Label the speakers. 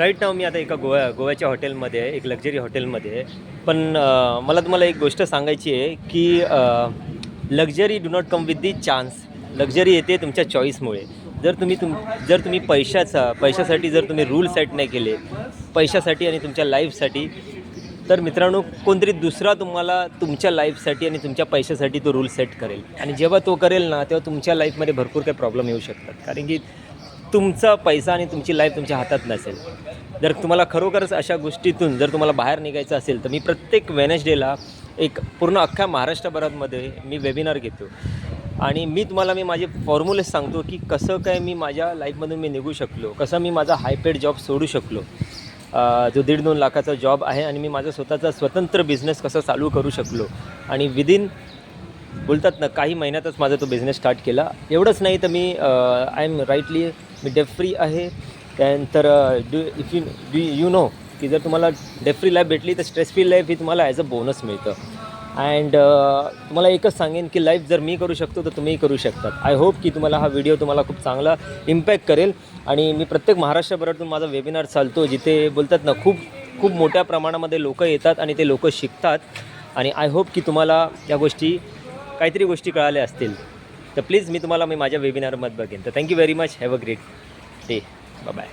Speaker 1: Right नाव मी आता एका गोव्याच्या हॉटेलमध्ये आहे, एक लक्झरी हॉटेलमध्ये आहे. पण मला तुम्हाला एक गोष्ट सांगायची आहे की luxury do not come with the chance. Luxury येते तुमच्या चॉईसमुळे. जर तुम्ही पैशासाठी जर तुम्ही रूल सेट नाही केले पैशासाठी आणि तुमच्या लाईफसाठी, तर मित्रांनो कोणतरी दुसरा तुम्हाला तुमच्या लाईफसाठी आणि तुमच्या पैशासाठी तो रूल सेट करेल. आणि जेव्हा तो करेल ना, तेव्हा तुमच्या लाईफमध्ये भरपूर काही प्रॉब्लेम येऊ शकतात. कारण की तुमचा पैसा आणि तुमची लाईफ तुमच्या हातात नसेल. जर तुम्हाला खरोखरच अशा गोष्टीतून जर तुम्हाला बाहेर निघायचं असेल, तर मी प्रत्येक वेडनेसडेला एक पूर्ण अख्ख्या महाराष्ट्रभरामध्ये मी वेबिनार घेतो. आणि मी माझे फॉर्म्युले सांगतो की कसं काय मी माझ्या लाईफमधून मी निघू शकलो, कसं मी माझा हाय पेड जॉब सोडू शकलो, जो 1.5-2 लाखाचा जॉब आहे, आणि मी माझा स्वतःचा स्वतंत्र बिझनेस कसा चालू करू शकलो. आणि विदिन बोलतात ना काही महिन्यातच माझा तो बिझनेस स्टार्ट केला. एवढंच नाही तर मी आय एम राईटली मी डेट फ्री आहे. त्यानंतर इफ यू नो की जर तुम्हाला डेट फ्री लाईफ भेटली तर स्ट्रेस फ्री लाईफ ही तुम्हाला ॲज अ बोनस मिळतं. अँड तुम्हाला एकच सांगेन की लाईफ जर मी करू शकतो तर तुम्हीही करू शकतात. आय होप की तुम्हाला हा व्हिडिओ तुम्हाला खूप चांगला इम्पॅक्ट करेल. आणि मी प्रत्येक महाराष्ट्रभरातून माझा वेबिनार चालतो, जिथे बोलतात ना खूप मोठ्या प्रमाणामध्ये लोकं येतात आणि ते लोकं शिकतात. आणि आय होप की तुम्हाला या काहीतरी गोष्टी कळाल्या असतील. तर प्लीज मी माझ्या वेबिनारमध्ये बघेन. तर thank you very much. Have a great day. Bye.